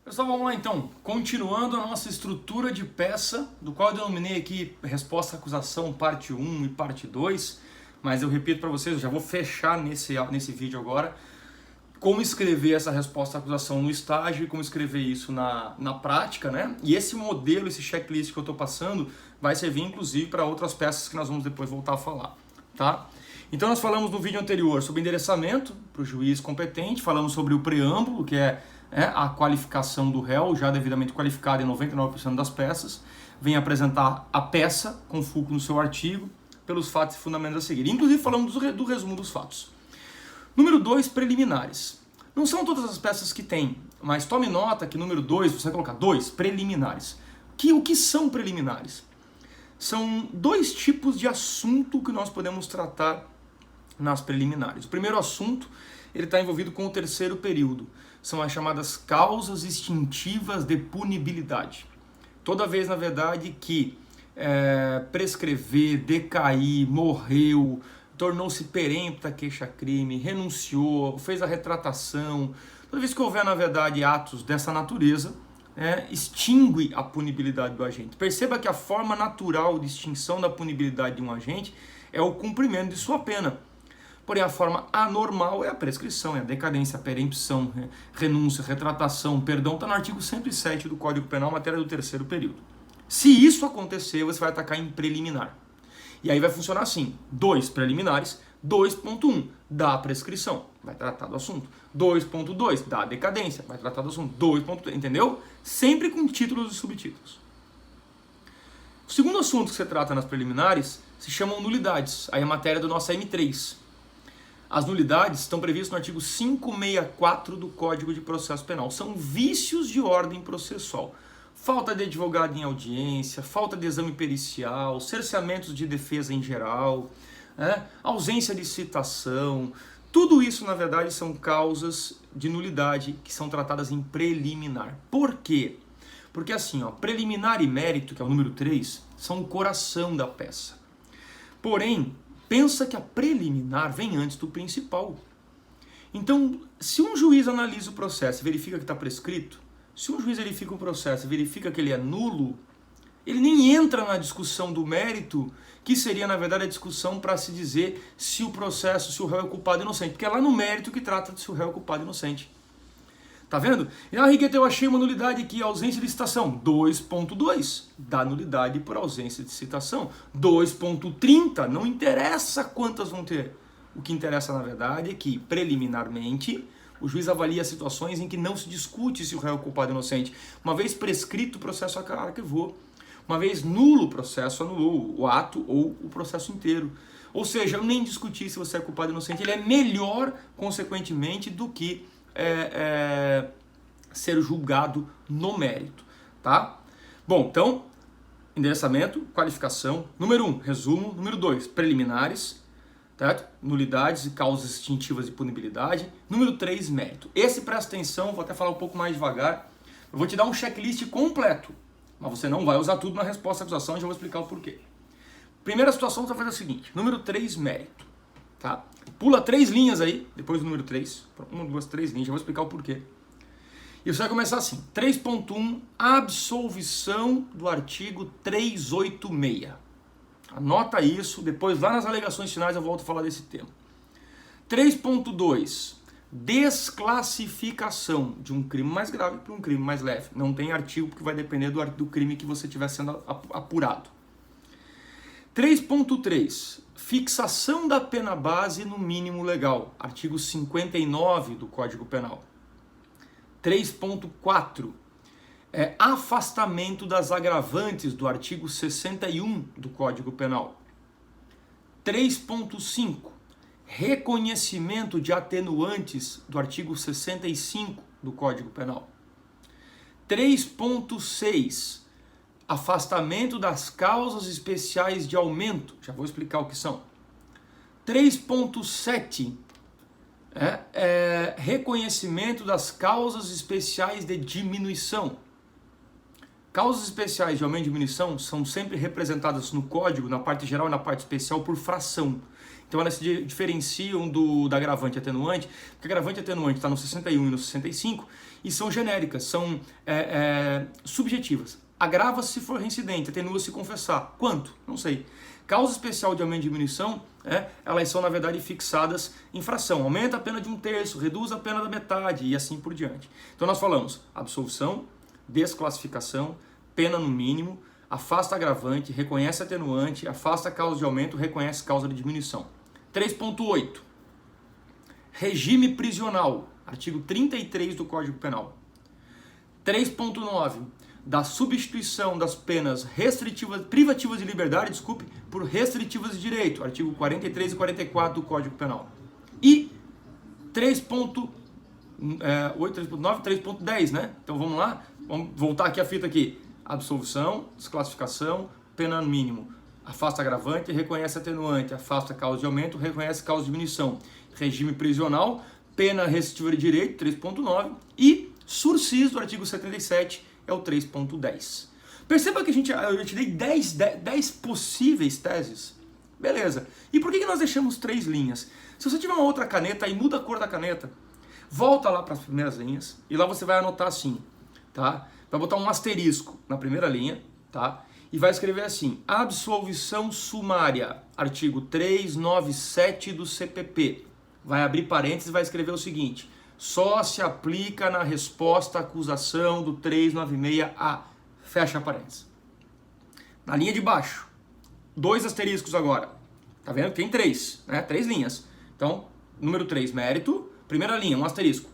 Pessoal, vamos lá então. Continuando a nossa estrutura de peça, do qual eu denominei aqui resposta à acusação parte 1 e parte 2, mas eu repito para vocês, eu já vou fechar nesse vídeo agora, como escrever essa resposta à acusação no estágio e como escrever isso na prática, né? E esse modelo, esse checklist que eu estou passando, vai servir inclusive para outras peças que nós vamos depois voltar a falar, tá? Então nós falamos no vídeo anterior sobre endereçamento para o juiz competente, falamos sobre o preâmbulo, que é a qualificação do réu, já devidamente qualificado em 99% das peças, vem apresentar a peça com fulcro no seu artigo, pelos fatos e fundamentos a seguir. Inclusive falamos do resumo dos fatos. Número 2, preliminares. Não são todas as peças que tem, mas tome nota que número 2, você vai colocar 2, preliminares. O que são preliminares? São dois tipos de assunto que nós podemos tratar nas preliminares. O primeiro assunto, ele está envolvido com o terceiro período. São as chamadas causas extintivas de punibilidade. Toda vez, na verdade, que prescrever, decair, morreu, tornou-se perempta a queixa-crime, renunciou, fez a retratação, toda vez que houver, na verdade, atos dessa natureza, extingue a punibilidade do agente. Perceba que a forma natural de extinção da punibilidade de um agente é o cumprimento de sua pena. Porém, a forma anormal é a prescrição, é a decadência, a perempção, renúncia, retratação, perdão, está no artigo 107 do Código Penal, matéria do terceiro período. Se isso acontecer, você vai atacar em preliminar. E aí vai funcionar assim, 2 preliminares, 2.1, dá prescrição, vai tratar do assunto. 2.2, dá decadência, vai tratar do assunto. 2.3, entendeu? Sempre com títulos e subtítulos. O segundo assunto que você trata nas preliminares se chamam nulidades, aí é matéria do nosso M3. As nulidades estão previstas no artigo 564 do Código de Processo Penal. São vícios de ordem processual. Falta de advogado em audiência, falta de exame pericial, cerceamentos de defesa em geral, ausência de citação. Tudo isso, na verdade, são causas de nulidade que são tratadas em preliminar. Por quê? Porque assim, preliminar e mérito, que é o número 3, são o coração da peça. Porém, pensa que a preliminar vem antes do principal. Então, se um juiz analisa o processo e verifica que está prescrito, se um juiz verifica o processo e verifica que ele é nulo, ele nem entra na discussão do mérito, que seria, na verdade, a discussão para se dizer se o processo, se o réu é culpado ou inocente. Porque é lá no mérito que trata de se o réu é culpado ou inocente. Tá vendo? E na Rigueta eu achei uma nulidade aqui, ausência de citação. 2.2, dá nulidade por ausência de citação. 2.30, não interessa quantas vão ter. O que interessa, na verdade, é que, preliminarmente, o juiz avalia situações em que não se discute se o réu é culpado ou inocente. Uma vez prescrito, o processo arquivou. Uma vez nulo o processo, anulou o ato ou o processo inteiro. Ou seja, eu nem discuti se você é culpado ou inocente. Ele é melhor, consequentemente, do que ser julgado no mérito, tá? Bom, então, endereçamento, qualificação. Número 1, resumo. Número 2, preliminares, certo? Nulidades e causas extintivas de punibilidade. Número 3, mérito. Esse, presta atenção, vou até falar um pouco mais devagar. Eu vou te dar um checklist completo, mas você não vai usar tudo na resposta à acusação e já vou explicar o porquê. Primeira situação, você vai fazer o seguinte. Número 3, mérito. Tá? Pula 3 linhas aí, depois do número 3. 1, 2, 3 linhas, já vou explicar o porquê. E você vai começar assim. 3.1, absolvição do artigo 386. Anota isso, depois lá nas alegações finais eu volto a falar desse tema. 3.2, desclassificação de um crime mais grave para um crime mais leve. Não tem artigo porque vai depender do crime que você estiver sendo apurado. 3.3, fixação da pena base no mínimo legal. Artigo 59 do Código Penal. 3.4, afastamento das agravantes do artigo 61 do Código Penal. 3.5, reconhecimento de atenuantes do artigo 65 do Código Penal. 3.6, afastamento das causas especiais de aumento. Já vou explicar o que são. 3.7, reconhecimento das causas especiais de diminuição. Causas especiais de aumento e diminuição são sempre representadas no código, na parte geral e na parte especial, por fração. Então elas se diferenciam da agravante e atenuante, porque agravante e atenuante está no 61 e no 65 e são genéricas, são subjetivas. Agrava se for reincidente, atenua se confessar. Quanto? Não sei. Causa especial de aumento e diminuição, elas são na verdade fixadas em fração. Aumenta a pena de 1/3, reduz a pena da metade e assim por diante. Então nós falamos absolvição, desclassificação, pena no mínimo, afasta agravante, reconhece atenuante, afasta causa de aumento, reconhece causa de diminuição. 3.8. Regime prisional, artigo 33 do Código Penal. 3.9. Da substituição das penas privativas de liberdade, por restritivas de direito, artigo 43 e 44 do Código Penal. E 3.8, 3.9, 3.10, né? Então vamos lá, vamos voltar aqui a fita aqui. Absolvição, desclassificação, pena no mínimo. Afasta agravante, reconhece atenuante, afasta causa de aumento, reconhece causa de diminuição. Regime prisional, pena restritiva de direito, 3.9. E sursis do artigo 77 é o 3.10. Perceba que eu te dei 10 possíveis teses. Beleza. E por que nós deixamos 3 linhas? Se você tiver uma outra caneta, aí muda a cor da caneta. Volta lá para as primeiras linhas e lá você vai anotar assim, tá? Vai botar um asterisco na primeira linha, tá? E vai escrever assim: absolvição sumária, artigo 397 do CPP. Vai abrir parênteses e vai escrever o seguinte: só se aplica na resposta à acusação do 396A. Fecha parênteses. Na linha de baixo, 2 asteriscos agora. Tá vendo? Tem 3, né? 3 linhas. Então, número 3, mérito. Primeira linha, um asterisco.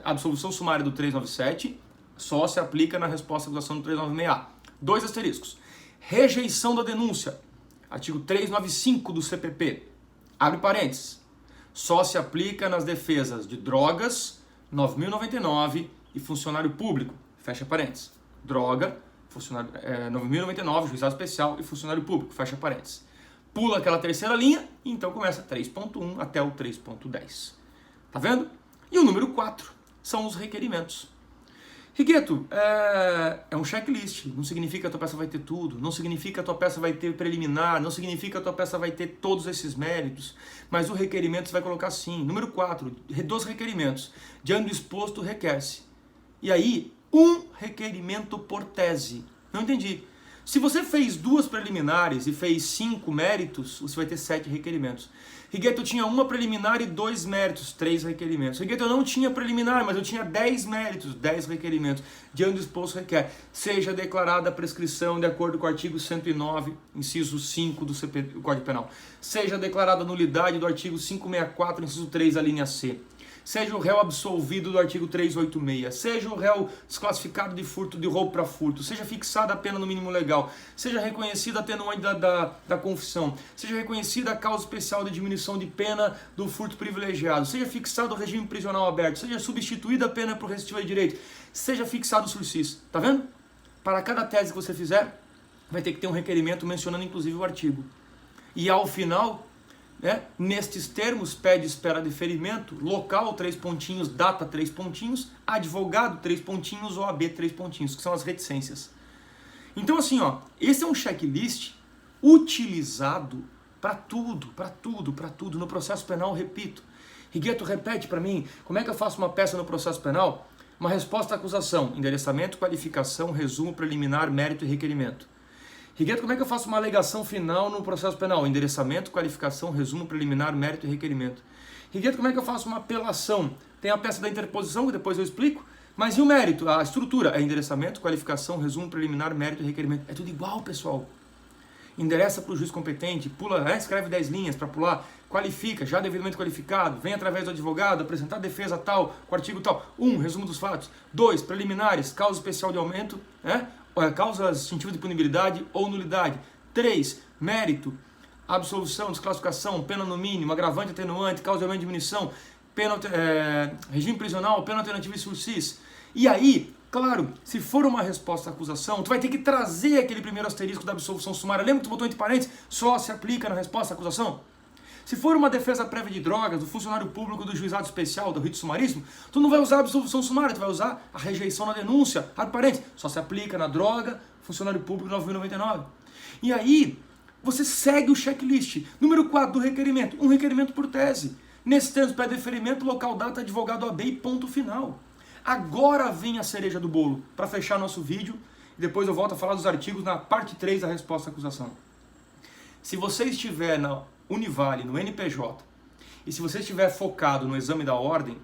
Absolvição sumária do 397 só se aplica na resposta à acusação do 396A. 2 asteriscos. Rejeição da denúncia. Artigo 395 do CPP. Abre parênteses. Só se aplica nas defesas de drogas, 9.099 e funcionário público. Fecha parênteses. Droga, 9.099, juizado especial e funcionário público. Fecha parênteses. Pula aquela terceira linha e então começa 3.1 até o 3.10. Tá vendo? E o número 4 são os requerimentos. Rigueto, é um checklist, não significa que a tua peça vai ter tudo, não significa que a tua peça vai ter preliminar, não significa que a tua peça vai ter todos esses méritos, mas o requerimento você vai colocar assim, número 4, dos requerimentos, diante do exposto requer-se. E aí, um requerimento por tese. Não entendi. Se você fez 2 preliminares e fez 5 méritos, você vai ter 7 requerimentos. Rigueto, eu tinha 1 preliminar e 2 méritos, 3 requerimentos. Rigueto, eu não tinha preliminar, mas eu tinha 10 méritos, 10 requerimentos. Diante do exposto requer, seja declarada a prescrição de acordo com o artigo 109, inciso 5 do Código Penal. Seja declarada a nulidade do artigo 564, inciso 3, a linha C. Seja o réu absolvido do artigo 386, seja o réu desclassificado de furto, de roubo para furto, seja fixada a pena no mínimo legal, seja reconhecida a atenuante da confissão, seja reconhecida a causa especial de diminuição de pena do furto privilegiado, seja fixado o regime prisional aberto, seja substituída a pena por restritiva de direito, seja fixado o sursis. Tá vendo? Para cada tese que você fizer, vai ter que ter um requerimento mencionando inclusive o artigo. E ao final, nestes termos, pede espera deferimento, local 3 pontinhos, data 3 pontinhos, advogado 3 pontinhos, OAB 3 pontinhos, que são as reticências. Então assim, esse é um checklist utilizado para tudo, no processo penal, repito. Rigueto, repete para mim, como é que eu faço uma peça no processo penal? Uma resposta à acusação, endereçamento, qualificação, resumo preliminar, mérito e requerimento. Rigueto, como é que eu faço uma alegação final no processo penal? Endereçamento, qualificação, resumo preliminar, mérito e requerimento. Rigueto, como é que eu faço uma apelação? Tem a peça da interposição, que depois eu explico, mas e o mérito? A estrutura é endereçamento, qualificação, resumo preliminar, mérito e requerimento. É tudo igual, pessoal. Endereça para o juiz competente, pula, escreve 10 linhas para pular, qualifica, já devidamente qualificado, vem através do advogado, apresentar defesa tal, com artigo tal. 1, resumo dos fatos. 2, preliminares, causa especial de aumento, causa distintiva de punibilidade ou nulidade. 3, mérito, absolvição, desclassificação, pena no mínimo, agravante, atenuante, causa de aumento de diminuição, pena, regime prisional, pena alternativa e sursis. E aí, claro, se for uma resposta à acusação, tu vai ter que trazer aquele primeiro asterisco da absolvição sumária. Lembra que tu botou entre parênteses? Só se aplica na resposta à acusação? Se for uma defesa prévia de drogas, do funcionário público do juizado especial, do rito sumaríssimo, tu não vai usar a absolvição sumária, tu vai usar a rejeição na denúncia, abre parênteses, só se aplica na droga, funcionário público 9.099. E aí, você segue o checklist. Número 4 do requerimento, um requerimento por tese. Nesse termo, pede deferimento, local, data, advogado, AB e ponto final. Agora vem a cereja do bolo, para fechar nosso vídeo, e depois eu volto a falar dos artigos na parte 3 da resposta à acusação. Se você estiver na Univale, no NPJ, e se você estiver focado no exame da ordem,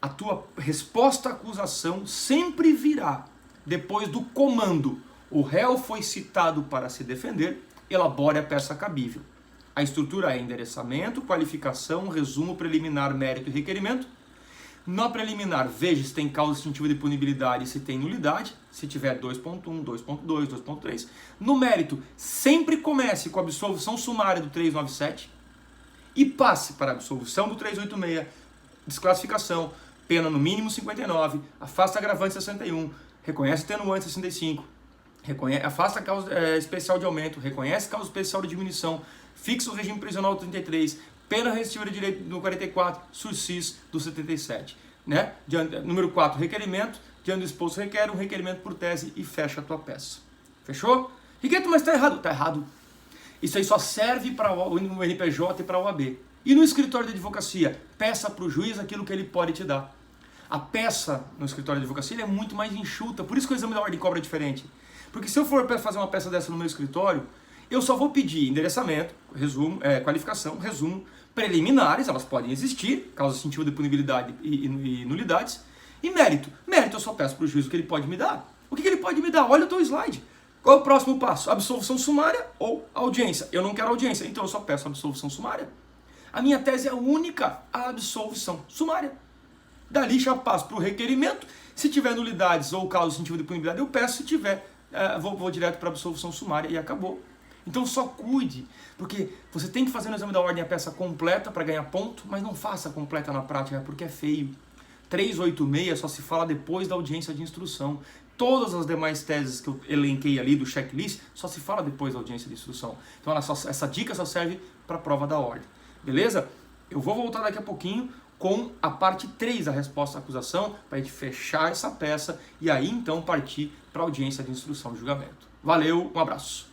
a tua resposta à acusação sempre virá depois do comando. O réu foi citado para se defender, elabore a peça cabível. A estrutura é endereçamento, qualificação, resumo, preliminar, mérito e requerimento. Na preliminar, veja se tem causa distintiva de punibilidade e se tem nulidade. Se tiver 2.1, 2.2, 2.3. No mérito, sempre comece com a absolvição sumária do 397 e passe para a absolvição do 386, desclassificação, pena no mínimo 59, afasta agravante 61, reconhece atenuante 65, afasta a causa especial de aumento, reconhece causa especial de diminuição, fixa o regime prisional do 33, pena restritiva de direito do 44, sursis do 77. Né? Número 4, requerimento. Diante do exposto, requer um requerimento por tese e fecha a tua peça. Fechou? Riqueto, mas está errado. Está errado. Isso aí só serve para o NPJ e para a OAB. E no escritório de advocacia, peça para o juiz aquilo que ele pode te dar. A peça no escritório de advocacia ele é muito mais enxuta, por isso que o exame da ordem cobra diferente. Porque se eu for fazer uma peça dessa no meu escritório, eu só vou pedir endereçamento, resumo, qualificação, resumo, preliminares, elas podem existir, causa distintiva de punibilidade e nulidades, e mérito. Mérito eu só peço para o juiz o que ele pode me dar. O que ele pode me dar? Olha o teu slide. Qual é o próximo passo? Absolvição sumária ou audiência? Eu não quero audiência, então eu só peço absolvição sumária. A minha tese é única, a absolvição sumária. Dali já passo para o requerimento. Se tiver nulidades ou causa distintiva de punibilidade, eu peço. Se tiver, vou direto para a absolvição sumária e acabou. Então só cuide, porque você tem que fazer no exame da ordem a peça completa para ganhar ponto, mas não faça completa na prática, porque é feio. 386 só se fala depois da audiência de instrução. Todas as demais teses que eu elenquei ali do checklist só se fala depois da audiência de instrução. Então essa dica só serve para a prova da ordem. Beleza? Eu vou voltar daqui a pouquinho com a parte 3 da resposta à acusação, para a gente fechar essa peça e aí então partir para a audiência de instrução de julgamento. Valeu, um abraço.